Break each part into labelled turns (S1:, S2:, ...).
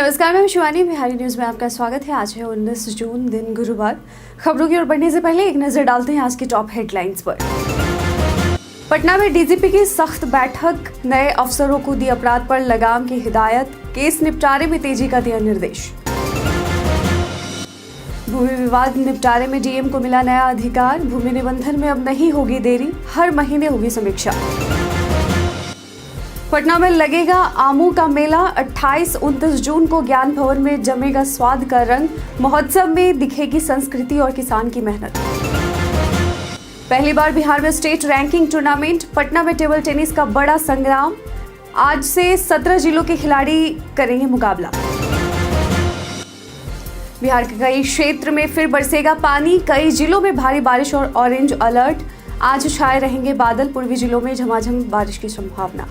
S1: नमस्कार, मैं शिवानी। बिहारी न्यूज में आपका स्वागत है। आज है 19 जून, दिन गुरुवार। खबरों की ओर बढ़ने से पहले एक नजर डालते हैं आज की टॉप हेडलाइंस पर। पटना में डीजीपी की सख्त बैठक, नए अफसरों को दी अपराध पर लगाम की हिदायत, केस निपटारे में तेजी का दिया निर्देश। भूमि विवाद निपटारे में डीएम को मिला नया अधिकार, भूमि निबंधन में अब नहीं होगी देरी, हर महीने होगी समीक्षा। पटना में लगेगा आमू का मेला, 28-29 जून को ज्ञान भवन में जमेगा स्वाद का रंग, महोत्सव में दिखेगी संस्कृति और किसान की मेहनत। पहली बार बिहार में स्टेट रैंकिंग टूर्नामेंट, पटना में टेबल टेनिस का बड़ा संग्राम, आज से 17 जिलों के खिलाड़ी करेंगे मुकाबला। बिहार के कई क्षेत्र में फिर बरसेगा पानी, कई जिलों में भारी बारिश और ऑरेंज अलर्ट, आज छाए रहेंगे बादल, पूर्वी जिलों में झमाझम बारिश की संभावना।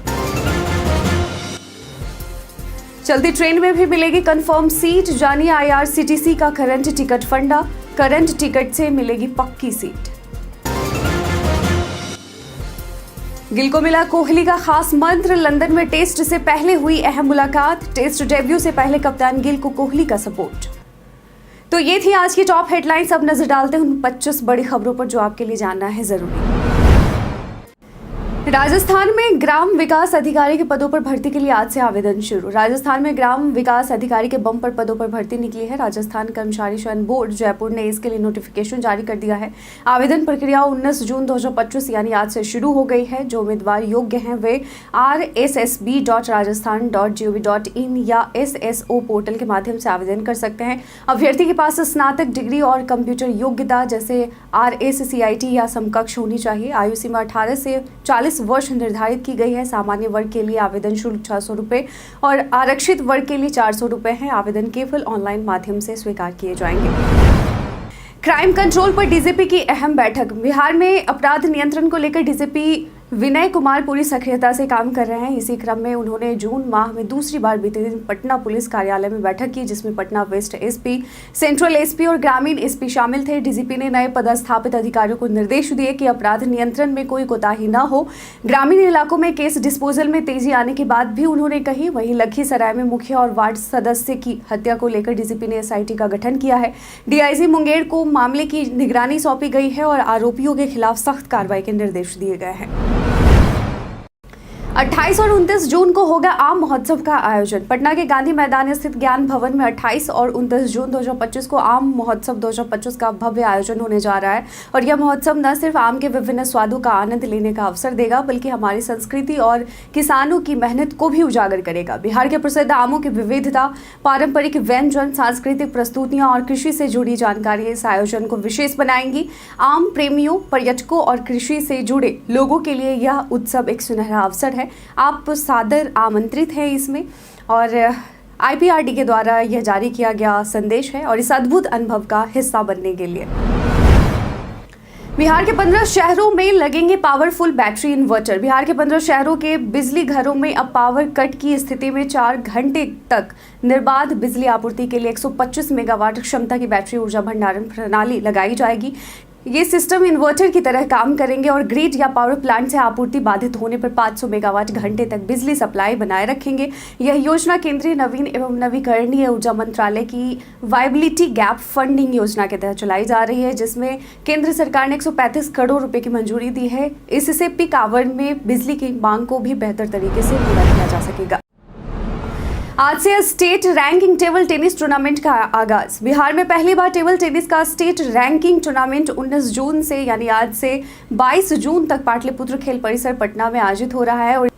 S1: चलती ट्रेन में भी मिलेगी कंफर्म सीट, जानिए आईआरसीटीसी का करंट टिकट फंडा, करंट टिकट से मिलेगी पक्की सीट। गिल को मिला कोहली का खास मंत्र, लंदन में टेस्ट से पहले हुई अहम मुलाकात, टेस्ट डेब्यू से पहले कप्तान गिल को कोहली का सपोर्ट। तो ये थी आज की टॉप हेडलाइंस। अब नजर डालते हैं उन 25 बड़ी खबरों पर जो आपके लिए जानना है जरूरी। राजस्थान में ग्राम विकास अधिकारी के पदों पर भर्ती के लिए आज से आवेदन शुरू। राजस्थान में ग्राम विकास अधिकारी के बम्पर पदों पर भर्ती निकली है। राजस्थान कर्मचारी चयन बोर्ड जयपुर ने इसके लिए नोटिफिकेशन जारी कर दिया है। आवेदन प्रक्रिया 19 जून 2025 यानी आज से शुरू हो गई है। जो उम्मीदवार योग्य हैं वे rssb.rajasthan.gov.in या SSO पोर्टल के माध्यम से आवेदन कर सकते हैं। अभ्यर्थी के पास स्नातक डिग्री और कंप्यूटर योग्यता जैसे RSCIT या समकक्ष होनी चाहिए। आयु सीमा 18 से 40 वर्ष निर्धारित की गई है। सामान्य वर्ग के लिए आवेदन शुल्क 600 रुपए और आरक्षित वर्ग के लिए 400 रुपए है। आवेदन केवल ऑनलाइन माध्यम से स्वीकार किए जाएंगे। क्राइम कंट्रोल पर डीजीपी की अहम बैठक। बिहार में अपराध नियंत्रण को लेकर डीजीपी विनय कुमार पूरी सक्रियता से काम कर रहे हैं। इसी क्रम में उन्होंने जून माह में दूसरी बार बीते दिन पटना पुलिस कार्यालय में बैठक की, जिसमें Patna west SP, central SP और ग्रामीण एसपी शामिल थे। डीजीपी ने नए पदस्थापित अधिकारियों को निर्देश दिए कि अपराध नियंत्रण में कोई कोताही न हो। ग्रामीण इलाकों में केस डिस्पोजल में तेजी आने की बात भी उन्होंने कही। वहीं लखीसराय में मुखिया और वार्ड सदस्य की हत्या को लेकर डीजीपी ने SIT का गठन किया है। डीआईजी मुंगेर को मामले की निगरानी सौंपी गई है और आरोपियों के खिलाफ सख्त कार्रवाई के निर्देश दिए गए हैं। 28 और 29 जून को होगा आम महोत्सव का आयोजन। पटना के गांधी मैदान स्थित ज्ञान भवन में 28 और 29 जून 2025 को आम महोत्सव 2025 का भव्य आयोजन होने जा रहा है। और यह महोत्सव न सिर्फ आम के विभिन्न स्वादों का आनंद लेने का अवसर देगा, बल्कि हमारी संस्कृति और किसानों की मेहनत को भी उजागर करेगा। बिहार के प्रसिद्ध आमों की विविधता, पारंपरिक व्यंजन, सांस्कृतिक प्रस्तुतियां और कृषि से जुड़ी जानकारी इस आयोजन को विशेष बनाएंगी। आम प्रेमियों, पर्यटकों और कृषि से जुड़े लोगों के लिए यह उत्सव एक सुनहरा अवसर है। आप सादर आमंत्रित हैं इसमें। और IPRD के द्वारा यह जारी किया गया संदेश है और इस अद्भुत अनुभव का हिस्सा बनने के लिए बिहार के 15 शहरों में लगेंगे पावरफुल बैटरी इन्वर्टर। बिहार के 15 शहरों के बिजली घरों में अब पावर कट की स्थिति में 4 घंटे तक निर्बाध बिजली आपूर्ति के लिए 125 मेगावाट क्षमता की बैटरी ऊर्जा भंडारण प्रणाली लगाई जाएगी। ये सिस्टम इन्वर्टर की तरह काम करेंगे और ग्रिड या पावर प्लांट से आपूर्ति बाधित होने पर 500 मेगावाट घंटे तक बिजली सप्लाई बनाए रखेंगे। यह योजना केंद्रीय नवीन एवं नवीकरणीय ऊर्जा मंत्रालय की वायबिलिटी गैप फंडिंग योजना के तहत चलाई जा रही है, जिसमें केंद्र सरकार ने 135 करोड़ रुपए की मंजूरी दी है। इससे पीक आवर में बिजली की मांग को भी बेहतर तरीके से पूरा किया जा सकेगा। आज से state ranking table tennis tournament का आगाज। बिहार में पहली बार टेबल टेनिस का स्टेट रैंकिंग टूर्नामेंट 19 जून से यानी आज से 22 जून तक पाटलिपुत्र खेल परिसर पटना में आयोजित हो रहा है। और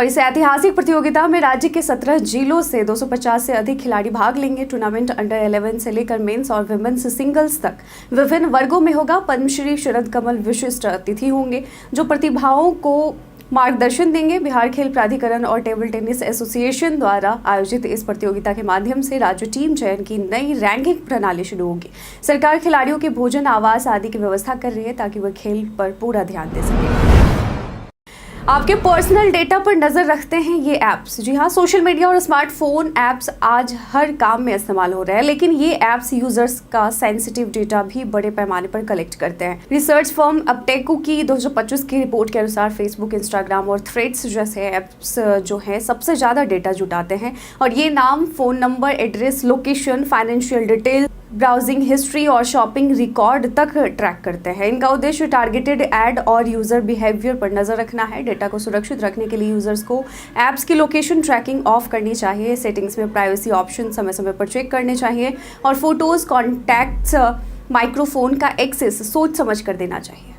S1: इस ऐतिहासिक प्रतियोगिता में राज्य के 17 जिलों से 250 से अधिक खिलाड़ी भाग लेंगे। टूर्नामेंट अंडर 11 से लेकर मेंस और विमेंस सिंगल्स तक विभिन्न वर्गों में होगा। पद्मश्री शरद कमल विशिष्ट अतिथि होंगे जो प्रतिभाओं को मार्गदर्शन देंगे। बिहार खेल प्राधिकरण और टेबल टेनिस एसोसिएशन द्वारा आयोजित इस प्रतियोगिता के माध्यम से राज्य टीम चयन की नई रैंकिंग प्रणाली शुरू होगी। सरकार खिलाड़ियों के भोजन, आवास आदि की व्यवस्था कर रही है ताकि वह खेल पर पूरा ध्यान दे सके। आपके पर्सनल डेटा पर नजर रखते हैं ये ऐप्स। जी हाँ, सोशल मीडिया और स्मार्टफोन ऐप्स आज हर काम में इस्तेमाल हो रहे हैं, लेकिन ये ऐप्स यूजर्स का सेंसिटिव डेटा भी बड़े पैमाने पर कलेक्ट करते हैं। रिसर्च फर्म अपटेको की 2025 की रिपोर्ट के अनुसार फेसबुक, इंस्टाग्राम और थ्रेड्स जैसे ऐप्स जो है सबसे ज्यादा डेटा जुटाते हैं, और ये नाम, phone number, address, location, financial detail, browsing history और शॉपिंग रिकॉर्ड तक ट्रैक करते हैं। इनका उद्देश्य टारगेटेड ऐड और यूजर बिहेवियर पर नजर रखना है। डेटा को सुरक्षित रखने के लिए यूजर्स को ऐप्स की लोकेशन ट्रैकिंग ऑफ करनी चाहिए, सेटिंग्स में प्राइवेसी ऑप्शन समय समय पर चेक करने चाहिए, और फोटोज, कॉन्टैक्ट्स, माइक्रोफोन का एक्सेस सोच समझ कर देना चाहिए।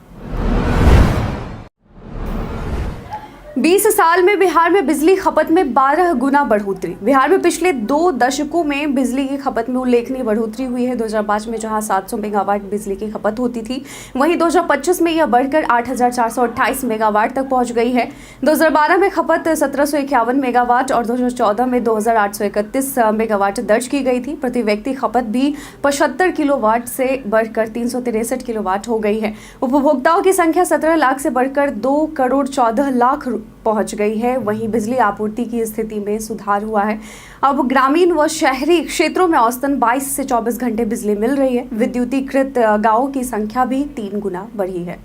S1: 20 साल में बिहार में बिजली खपत में 12 गुना बढ़ोतरी। बिहार में पिछले 2 दशकों में बिजली की खपत में उल्लेखनीय बढ़ोतरी हुई है। 2005 में जहां 700 मेगावाट बिजली की खपत होती थी, वहीं 2025 में यह बढ़कर 8,428 मेगावाट तक पहुंच गई है। 2012 में खपत 1751 मेगावाट और 2014 में 2,831 मेगावाट दर्ज की गई थी। प्रति व्यक्ति खपत भी 75 किलोवाट से बढ़कर 363 किलोवाट हो गई है। उपभोक्ताओं की संख्या 17 लाख से बढ़कर 2 करोड़ 14 लाख पहुंच गई है। वहीं बिजली आपूर्ति की स्थिति में सुधार हुआ है। अब ग्रामीण व शहरी क्षेत्रों में औसतन 22 से 24 घंटे बिजली मिल रही है। विद्युतीकृत गांवों की संख्या भी 3 गुना बढ़ी है।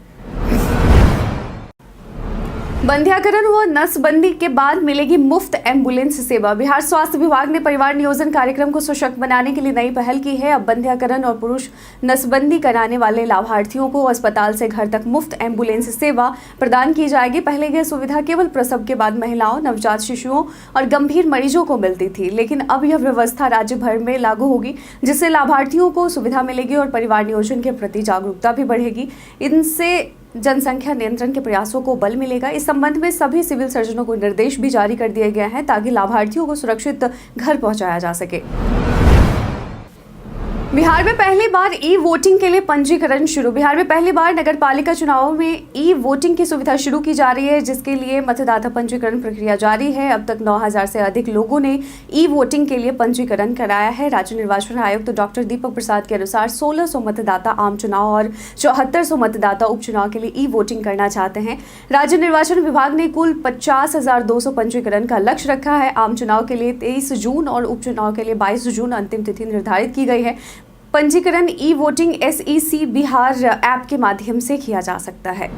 S1: बंध्याकरण व नसबंदी के बाद मिलेगी मुफ्त एम्बुलेंस सेवा। बिहार स्वास्थ्य विभाग ने परिवार नियोजन कार्यक्रम को सशक्त बनाने के लिए नई पहल की है। अब बंध्याकरण और पुरुष नसबंदी कराने वाले लाभार्थियों को अस्पताल से घर तक मुफ्त एम्बुलेंस सेवा प्रदान की जाएगी। पहले यह सुविधा केवल प्रसव के बाद महिलाओं, नवजात शिशुओं और गंभीर मरीजों को मिलती थी, लेकिन अब यह व्यवस्था राज्य भर में लागू होगी, जिससे लाभार्थियों को सुविधा मिलेगी और परिवार नियोजन के प्रति जागरूकता भी बढ़ेगी। इनसे जनसंख्या नियंत्रण के प्रयासों को बल मिलेगा। इस संबंध में सभी सिविल सर्जनों को निर्देश भी जारी कर दिए गए हैं, ताकि लाभार्थियों को सुरक्षित घर पहुंचाया जा सके। बिहार में पहली बार ई वोटिंग के लिए पंजीकरण शुरू। बिहार में पहली बार नगरपालिका चुनावों में ई वोटिंग की सुविधा शुरू की जा रही है, जिसके लिए मतदाता पंजीकरण प्रक्रिया जारी है। अब तक 9,000 से अधिक लोगों ने ई वोटिंग के लिए पंजीकरण कराया है। राज्य निर्वाचन आयुक्त डॉक्टर दीपक प्रसाद के अनुसार 1,600 मतदाता आम चुनाव और 7400 मतदाता उपचुनाव के लिए ई वोटिंग करना चाहते हैं। राज्य निर्वाचन विभाग ने कुल 50,200 पंजीकरण का लक्ष्य रखा है। आम चुनाव के लिए 23 जून और उपचुनाव के लिए 22 जून अंतिम तिथि निर्धारित की गई है। पंजीकरण e voting SEC Bihar app के माध्यम से किया जा सकता है।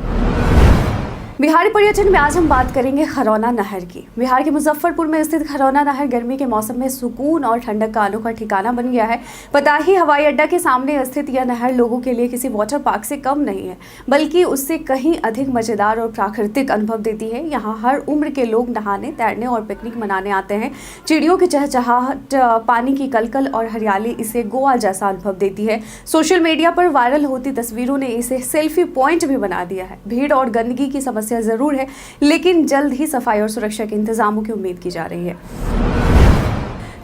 S1: बिहारी पर्यटन में आज हम बात करेंगे खरौना नहर की। बिहार के मुजफ्फरपुर में स्थित खरौना नहर गर्मी के मौसम में सुकून और ठंडक का अनोखा ठिकाना बन गया है। पताही हवाई अड्डा के सामने स्थित यह नहर लोगों के लिए किसी वाटर पार्क से कम नहीं है, बल्कि उससे कहीं अधिक मजेदार और प्राकृतिक अनुभव देती है। यहाँ हर उम्र के लोग नहाने, तैरने और पिकनिक मनाने आते हैं। चिड़ियों की चहचहाहट, पानी की कलकल और हरियाली इसे गोवा जैसा अनुभव देती है। सोशल मीडिया पर वायरल होती तस्वीरों ने इसे सेल्फी पॉइंट भी बना दिया है। भीड़ और गंदगी की समस्या जरूर है, लेकिन जल्द ही सफाई और सुरक्षा के इंतजामों की उम्मीद की जा रही है।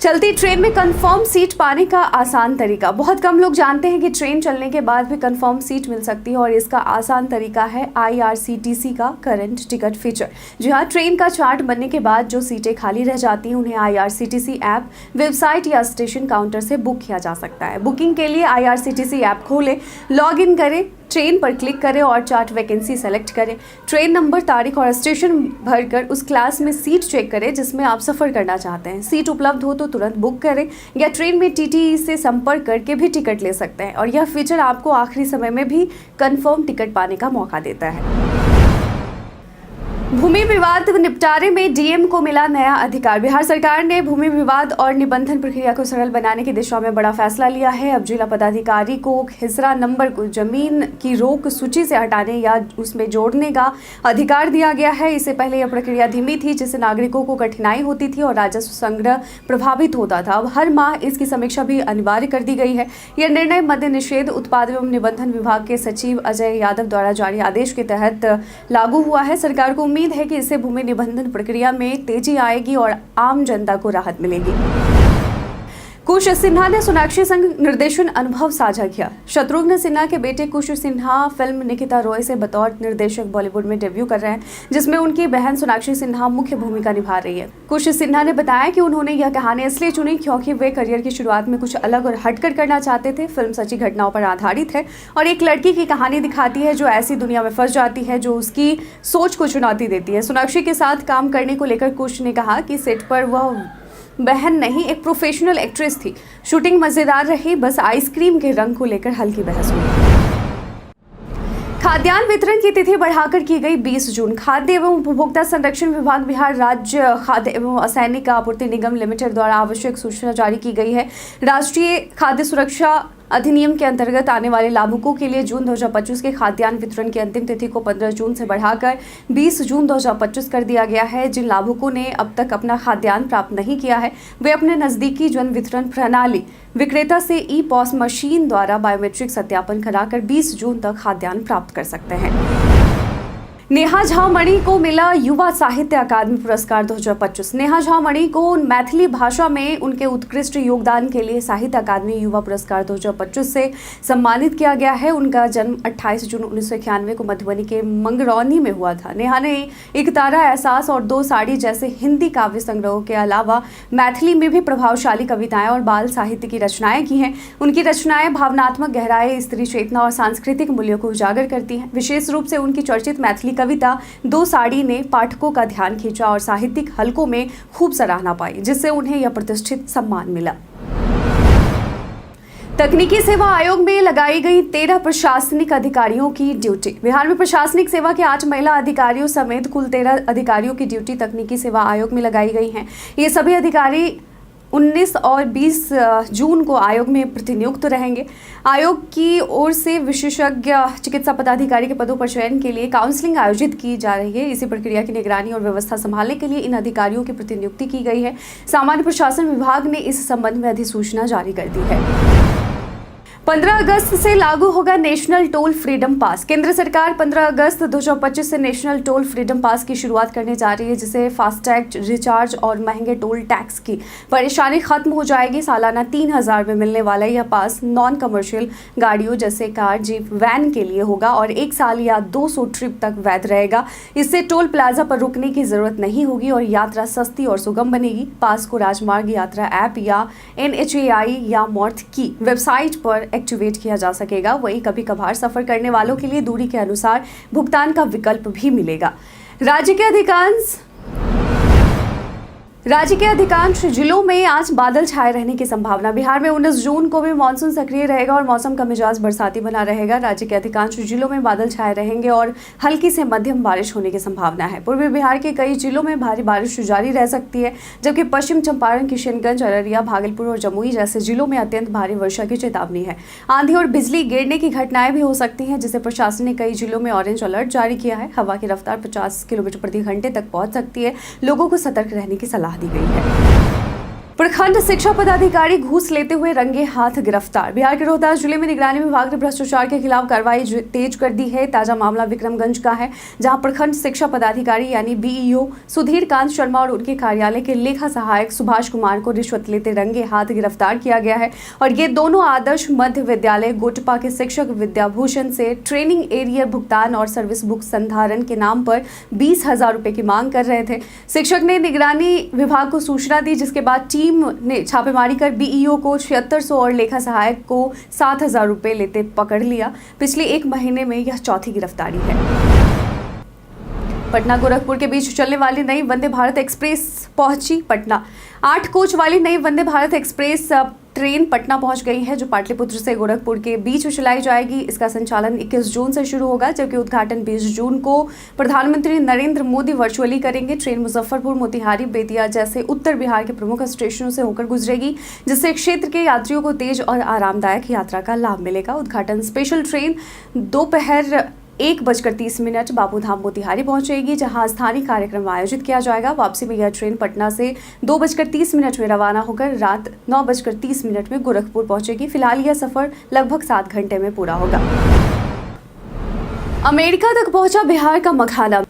S1: चलती ट्रेन में कंफर्म सीट पाने का आसान तरीका। बहुत कम लोग जानते हैं कि ट्रेन चलने के बाद भी कंफर्म सीट मिल सकती है, और इसका आसान तरीका है IRCTC का करंट टिकट फीचर। जी हाँ, ट्रेन का चार्ट बनने के बाद जो सीटें खाली रह जाती हैं, उन्हें IRCTC ऐप, वेबसाइट या स्टेशन काउंटर से बुक किया जा सकता है। बुकिंग के लिए IRCTC ऐप खोलें, लॉग इन करें, ट्रेन पर क्लिक करें और चार्ट वैकेंसी सेलेक्ट करें। ट्रेन नंबर, तारीख और स्टेशन भरकर उस क्लास में सीट चेक करें जिसमें आप सफ़र करना चाहते हैं। सीट उपलब्ध हो तो तुरंत बुक करें, या ट्रेन में TTE से संपर्क करके भी टिकट ले सकते हैं, और यह फीचर आपको आखिरी समय में भी कंफर्म टिकट पाने का मौका देता है। भूमि विवाद निपटारे में DM को मिला नया अधिकार। बिहार सरकार ने भूमि विवाद और निबंधन प्रक्रिया को सरल बनाने की दिशा में बड़ा फैसला लिया है। अब जिला पदाधिकारी को हिजरा नंबर को जमीन की रोक सूची से हटाने या उसमें जोड़ने का अधिकार दिया गया है। इससे पहले यह प्रक्रिया धीमी थी, जिससे नागरिकों को कठिनाई होती थी और राजस्व संग्रह प्रभावित होता था। अब हर माह इसकी समीक्षा भी अनिवार्य कर दी गई है। यह निर्णय मद्य निषेध, उत्पाद एवं निबंधन विभाग के सचिव अजय यादव द्वारा जारी आदेश के तहत लागू हुआ है। सरकार को उम्मीद है कि इससे भूमि निबंधन प्रक्रिया में तेजी आएगी और आम जनता को राहत मिलेगी। कुश सिन्हा ने सोनाक्षी संग निर्देशन अनुभव साझा किया। शत्रुघ्न सिन्हा के बेटे कुश सिन्हा फिल्म निकिता रॉय से बतौर निर्देशक बॉलीवुड में डेब्यू कर रहे हैं, जिसमें उनकी बहन सोनाक्षी सिन्हा मुख्य भूमिका निभा रही है। कुश सिन्हा ने बताया कि उन्होंने यह कहानी इसलिए चुनी क्योंकि वे करियर की शुरुआत में कुछ अलग और हटकर करना चाहते थे। फिल्म सच्ची घटनाओं पर आधारित है और एक लड़की की कहानी दिखाती है जो ऐसी दुनिया में फंस जाती है जो उसकी सोच को चुनौती देती है। सोनाक्षी के साथ काम करने को लेकर कुश ने कहा कि सेट पर वह बहन नहीं, एक प्रोफेशनल एक्ट्रेस थी। शूटिंग मजेदार रही, बस आइसक्रीम के रंग को लेकर हल्की बहस हुई। खाद्यान्न वितरण की तिथि बढ़ाकर की गई 20 जून। खाद्य एवं उपभोक्ता संरक्षण विभाग बिहार राज्य खाद्य एवं असैनिक आपूर्ति निगम लिमिटेड द्वारा आवश्यक सूचना जारी की गई है। राष्ट्रीय खाद्य सुरक्षा अधिनियम के अंतर्गत आने वाले लाभुकों के लिए जून 2025 के खाद्यान्न वितरण की अंतिम तिथि को 15 जून से बढ़ाकर 20 जून 2025 कर दिया गया है। जिन लाभुकों ने अब तक अपना खाद्यान्न प्राप्त नहीं किया है, वे अपने नजदीकी जन वितरण प्रणाली विक्रेता से ई-पॉस मशीन द्वारा बायोमेट्रिक सत्यापन कराकर 20 जून तक खाद्यान्न प्राप्त कर सकते हैं। नेहा झा मणि को मिला युवा साहित्य अकादमी पुरस्कार 2025। नेहा झा मणि को मैथिली भाषा में उनके उत्कृष्ट योगदान के लिए साहित्य अकादमी युवा पुरस्कार 2025 से सम्मानित किया गया है। उनका जन्म 28 जून 1991 को मधुबनी के मंगरौनी में हुआ था। नेहा ने एक तारा, एहसास और दो साड़ी जैसे हिंदी काव्य संग्रहों के अलावा मैथिली में भी प्रभावशाली कविताएं और बाल साहित्य की रचनाएं की हैं। उनकी रचनाएं भावनात्मक गहराई, स्त्री चेतना और सांस्कृतिक मूल्यों को उजागर करती हैं। विशेष रूप से उनकी चर्चित मैथिली कविता दो साड़ी ने पाठकों का ध्यान खींचा और साहित्यिक हलकों में खूब सराहना पाई, जिससे उन्हें यह प्रतिष्ठित सम्मान मिला। तकनीकी सेवा आयोग में लगाई गई 13 प्रशासनिक अधिकारियों की ड्यूटी। बिहार में प्रशासनिक सेवा के 8 महिला अधिकारियों समेत कुल 13 अधिकारियों की ड्यूटी तकनीकी सेवा आयोग में लगाई गई है। ये सभी अधिकारी 19 और 20 जून को आयोग में प्रतिनियुक्त रहेंगे। आयोग की ओर से विशेषज्ञ चिकित्सा पदाधिकारी के पदों पर चयन के लिए काउंसलिंग आयोजित की जा रही है। इसी प्रक्रिया की निगरानी और व्यवस्था संभालने के लिए इन अधिकारियों की प्रतिनियुक्ति की गई है। सामान्य प्रशासन विभाग ने इस संबंध में अधिसूचना जारी कर दी है। 15 अगस्त से लागू होगा नेशनल टोल फ्रीडम पास। केंद्र सरकार 15 अगस्त 2025 से नेशनल टोल फ्रीडम पास की शुरुआत करने जा रही है, जिससे फास्टैग रिचार्ज और महंगे टोल टैक्स की परेशानी खत्म हो जाएगी। सालाना 3000 में मिलने वाला यह पास नॉन कमर्शियल गाड़ियों जैसे कार, जीप, वैन के लिए होगा और 1 साल या 200 ट्रिप तक वैध रहेगा। इससे टोल प्लाजा पर रुकने की जरूरत नहीं होगी और यात्रा सस्ती और सुगम बनेगी। पास को राजमार्ग यात्रा ऐप या NHAI या मॉर्थ की वेबसाइट पर एक्टिवेट किया जा सकेगा। वहीं कभी कभार सफर करने वालों के लिए दूरी के अनुसार भुगतान का विकल्प भी मिलेगा। राज्य के अधिकांश जिलों में आज बादल छाए रहने की संभावना। बिहार में 19 जून को भी मानसून सक्रिय रहेगा और मौसम का मिजाज बरसाती बना रहेगा। राज्य के अधिकांश जिलों में बादल छाए रहेंगे और हल्की से मध्यम बारिश होने की संभावना है। पूर्वी बिहार के कई जिलों में भारी बारिश जारी रह सकती है, जबकि पश्चिम चंपारण, किशनगंज, अररिया, भागलपुर और जमुई जैसे जिलों में अत्यंत भारी वर्षा की चेतावनी है। आंधी और बिजली गिरने की घटनाएं भी हो सकती हैं, जिसे प्रशासन ने कई जिलों में ऑरेंज अलर्ट जारी किया है। हवा की रफ्तार 50 किलोमीटर प्रति घंटे तक पहुंच सकती है। लोगों को सतर्क रहने की सलाह दी गई है। प्रखंड शिक्षा पदाधिकारी घूस लेते हुए रंगे हाथ गिरफ्तार। बिहार के रोहतास जिले में निगरानी विभाग ने भ्रष्टाचार के खिलाफ कार्रवाई तेज कर दी है। ताजा मामला विक्रमगंज का है, जहां प्रखंड शिक्षा पदाधिकारी यानी BEO सुधीर कांत शर्मा और उनके कार्यालय के लेखा सहायक सुभाष कुमार को रिश्वत लेते रंगे हाथ गिरफ्तार किया गया है। और ये दोनों आदर्श मध्य विद्यालय गोटपा के शिक्षक विद्याभूषण से ट्रेनिंग एरियर भुगतान और सर्विस बुक संधारण के नाम पर 20,000 रुपए की मांग कर रहे थे। शिक्षक ने निगरानी विभाग को सूचना दी, जिसके बाद टीम ने छापेमारी कर BEO को 7600 और लेखा सहायक को 7,000 रुपए लेते पकड़ लिया। पिछले 1 महीने में यह चौथी गिरफ्तारी है। पटना गोरखपुर के बीच चलने वाली नई वंदे भारत एक्सप्रेस पहुंची पटना। 8 कोच वाली नई वंदे भारत एक्सप्रेस ट्रेन पटना पहुंच गई है, जो पाटलिपुत्र से गोरखपुर के बीच चलाई जाएगी। इसका संचालन 21 जून से शुरू होगा, जबकि उद्घाटन 20 जून को प्रधानमंत्री नरेंद्र मोदी वर्चुअली करेंगे। ट्रेन मुजफ्फरपुर, मोतिहारी, बेतिया जैसे उत्तर बिहार के प्रमुख स्टेशनों से होकर गुजरेगी, जिससे क्षेत्र के यात्रियों को तेज और आरामदायक यात्रा का लाभ मिलेगा। उद्घाटन स्पेशल ट्रेन दोपहर 1:30 बाबूधाम मोतिहारी पहुंचेगी, जहां स्थानीय कार्यक्रम आयोजित किया जाएगा। वापसी में यह ट्रेन पटना से 2:30 में रवाना होकर रात 9:30 में गोरखपुर पहुंचेगी। फिलहाल यह सफर लगभग 7 घंटे में पूरा होगा। अमेरिका तक पहुंचा बिहार का मखाना।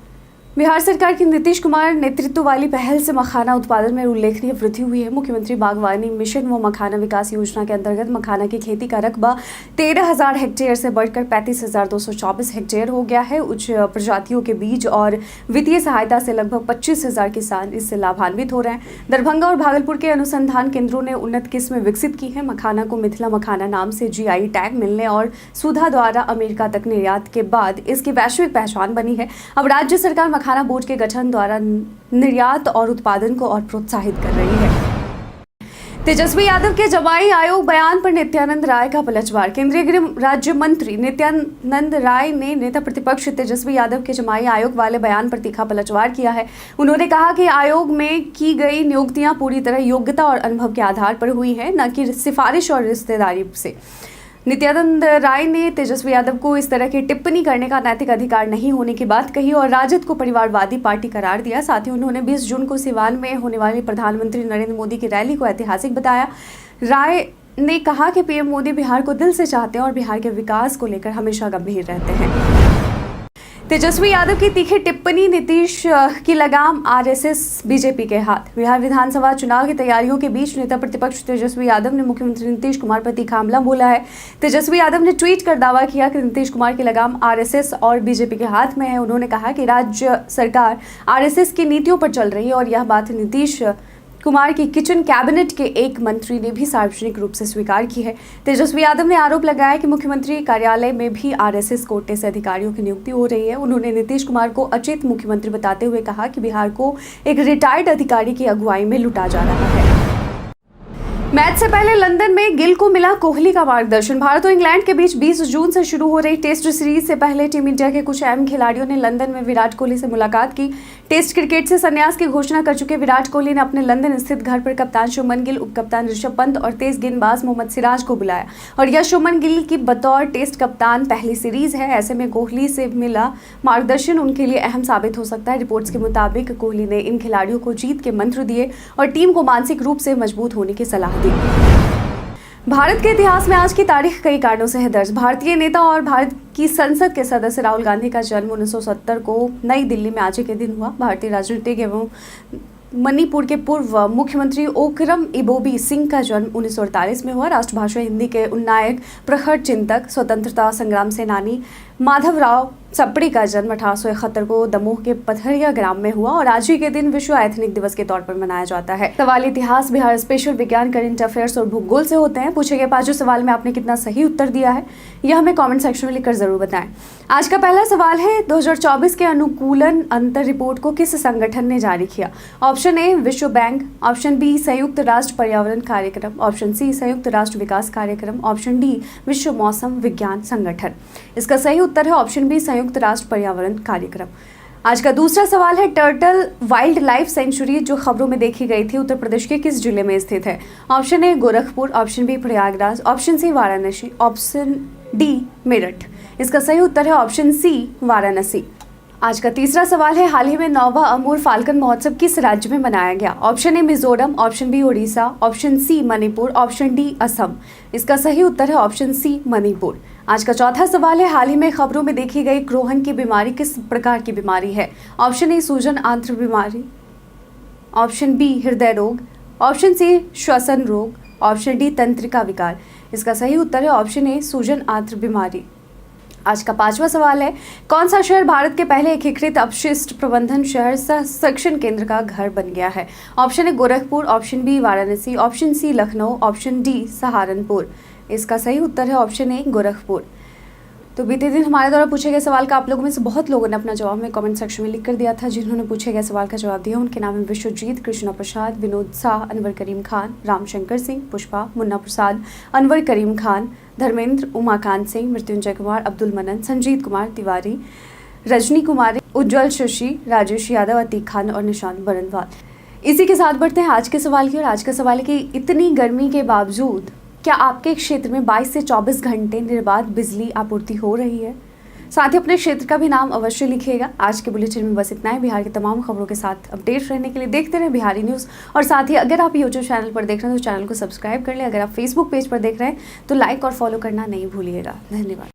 S1: बिहार सरकार की नीतीश कुमार नेतृत्व वाली पहल से मखाना उत्पादन में उल्लेखनीय वृद्धि हुई है। मुख्यमंत्री बागवानी मिशन व मखाना विकास योजना के अंतर्गत मखाना की खेती का रकबा 13,000 हेक्टेयर से बढ़कर 35,224 हेक्टेयर हो गया है। उच्च प्रजातियों के बीज और वित्तीय सहायता से लगभग 25,000 किसान इससे लाभान्वित हो रहे हैं। दरभंगा और भागलपुर के अनुसंधान केंद्रों ने उन्नत किस्में विकसित की है। मखाना को मिथिला मखाना नाम से GI टैग मिलने और सुधा द्वारा अमेरिका तक निर्यात के बाद इसकी वैश्विक पहचान बनी है। अब राज्य सरकार मखाना बोर्ड के गठन द्वारा निर्यात और उत्पादन को और प्रोत्साहित कर रही है। तेजस्वी यादव के जमाई आयोग बयान पर नित्यानंद राय का पलटवार। केंद्रीय गृह राज्य मंत्री नित्यानंद राय ने नेता प्रतिपक्ष तेजस्वी यादव के जमाई आयोग वाले बयान पर तीखा पलटवार किया है। उन्होंने कहा कि आयोग में की गई नियुक्तियां पूरी तरह योग्यता और अनुभव के आधार पर हुई है, न कि सिफारिश और रिश्तेदारी से। नित्यानंद राय ने तेजस्वी यादव को इस तरह की टिप्पणी करने का नैतिक अधिकार नहीं होने की बात कही और राजद को परिवारवादी पार्टी करार दिया। साथ ही उन्होंने 20 जून को सिवान में होने वाली प्रधानमंत्री नरेंद्र मोदी की रैली को ऐतिहासिक बताया। राय ने कहा कि पीएम मोदी बिहार को दिल से चाहते हैं और बिहार के विकास को लेकर हमेशा गंभीर रहते हैं। तेजस्वी यादव की तीखी टिप्पणी, नीतीश की लगाम RSS बीजेपी के हाथ। बिहार विधानसभा चुनाव की तैयारियों के बीच नेता प्रतिपक्ष तेजस्वी यादव ने मुख्यमंत्री नीतीश कुमार पर तीखा हमला बोला है। तेजस्वी यादव ने ट्वीट कर दावा किया कि नीतीश कुमार की लगाम RSS और बीजेपी के हाथ में है। उन्होंने कहा कि राज्य सरकार RSS की नीतियों पर चल रही है और यह बात नीतीश कुमार की किचन कैबिनेट के एक मंत्री ने भी सार्वजनिक रूप से स्वीकार की है। तेजस्वी यादव ने आरोप लगाया कि मुख्यमंत्री कार्यालय में भी RSS कोटे से अधिकारियों की नियुक्ति हो रही है। उन्होंने नीतीश कुमार को अचेत मुख्यमंत्री बताते हुए कहा कि बिहार को एक रिटायर्ड अधिकारी की अगुवाई में लुटा जा रहा है। मैच से पहले लंदन में गिल को मिला कोहली का मार्गदर्शन। भारत और इंग्लैंड के बीच 20 जून से शुरू हो रही टेस्ट सीरीज से पहले टीम इंडिया के कुछ अहम खिलाड़ियों ने लंदन में विराट कोहली से मुलाकात की। टेस्ट क्रिकेट से संन्यास की घोषणा कर चुके विराट कोहली ने अपने लंदन स्थित घर पर कप्तान शुभमन गिल, उप कप्तान ऋषभ पंत और तेज गेंदबाज मोहम्मद सिराज को बुलाया। और यह शुभमन गिल की बतौर टेस्ट कप्तान पहली सीरीज है। ऐसे में कोहली से मिला मार्गदर्शन उनके लिए अहम साबित हो सकता है। रिपोर्ट्स के मुताबिक कोहली ने इन खिलाड़ियों को जीत के मंत्र दिए और टीम को मानसिक रूप से मजबूत होने की सलाह दी। भारत के इतिहास में आज की तारीख कई कारणों से है दर्ज। भारतीय नेता और भारत की संसद के सदस्य राहुल गांधी का जन्म 1970 को नई दिल्ली में आज के दिन हुआ। भारतीय राजनीतिक एवं मणिपुर के पूर्व मुख्यमंत्री ओकरम इबोबी सिंह का जन्म 1948 में हुआ। राष्ट्रभाषा हिंदी के उन्नायक, प्रखर चिंतक, स्वतंत्रता संग्राम सेनानी माधवराव सप्रे का जन्म 1871 को दमोह के पथरिया ग्राम में हुआ और आज ही के दिन विश्व एथनिक दिवस के तौर पर मनाया जाता है। सवाल इतिहास, बिहार स्पेशल, विज्ञान, करंट अफेयर्स और भूगोल से होते हैं। पूछे गए 5 सवाल में आपने कितना सही उत्तर दिया है यह हमें कमेंट सेक्शन में लिखकर जरूर बताएं। आज का पहला सवाल है, 2024 के अनुकूलन अंतर रिपोर्ट को किस संगठन ने जारी किया? ऑप्शन ए विश्व बैंक, ऑप्शन बी संयुक्त राष्ट्र पर्यावरण कार्यक्रम, ऑप्शन सी संयुक्त राष्ट्र विकास कार्यक्रम, ऑप्शन डी विश्व मौसम विज्ञान संगठन। इसका सही उत्तर है ऑप्शन बी संयुक्त राष्ट्र पर्यावरण कार्यक्रम। आज का दूसरा सवाल है, टर्टल वाइल्ड लाइफ सेंचुरी जो खबरों में देखी गई थी उत्तर प्रदेश के किस जिले में स्थित है? Option A Gorakhpur, option B Prayagraj, option C Varanasi, option D Meerut. इसका सही उत्तर है ऑप्शन सी वाराणसी। आज का तीसरा सवाल है, हाल ही में 9वां अमूर फाल्कन महोत्सव किस राज्य में मनाया गया? Option A Mizoram, option B Orissa, option C Manipur, option D Assam. इसका सही उत्तर है ऑप्शन सी मणिपुर। आज का चौथा सवाल है, हाल ही में खबरों में देखी गई क्रोहन की बीमारी किस प्रकार की बीमारी है? ऑप्शन ए सूजन आंत्र बीमारी, ऑप्शन बी हृदय रोग, ऑप्शन सी श्वसन रोग, ऑप्शन डी तंत्रिका विकार। इसका सही उत्तर है ऑप्शन ए सूजन आंत्र बीमारी। आज का 5वां सवाल है, कौन सा शहर भारत के पहले एकीकृत अपशिष्ट प्रबंधन शहर सह संरक्षण केंद्र का घर बन गया है? Option A Gorakhpur, option B Varanasi, option C Lucknow, option D Saharanpur. इसका सही उत्तर है ऑप्शन ए गोरखपुर। तो बीते दिन हमारे द्वारा पूछे गए सवाल का आप लोगों में से बहुत लोगों ने अपना जवाब में कमेंट सेक्शन में लिख कर दिया था। जिन्होंने पूछे गए सवाल का जवाब दिया उनके नाम है विश्वजीत, कृष्णा प्रसाद, विनोद शाह, अनवर करीम खान, रामशंकर सिंह, पुष्पा, मुन्ना प्रसाद, अनवर करीम खान, धर्मेंद्र, उमाकांत सिंह, मृत्युंजय कुमार, अब्दुल मनन, संजीत कुमार तिवारी, रजनी कुमारी, उज्जवल शशि, राजेश यादव, अतीक खान और निशांत बरनवाल। इसी के साथ बढ़ते हैं आज के सवाल की। और आज का सवाल है कि इतनी गर्मी के बावजूद क्या आपके क्षेत्र में 22 से 24 घंटे निर्बाध बिजली आपूर्ति हो रही है? साथ ही अपने क्षेत्र का भी नाम अवश्य लिखिएगा। आज के बुलेटिन में बस इतना है। बिहार की तमाम खबरों के साथ अपडेट रहने के लिए देखते रहें बिहारी न्यूज़। और साथ ही अगर आप यूट्यूब चैनल पर देख रहे हैं तो चैनल को सब्सक्राइब कर लें। अगर आप फेसबुक पेज पर देख रहे हैं तो लाइक और फॉलो करना नहीं भूलिएगा। धन्यवाद।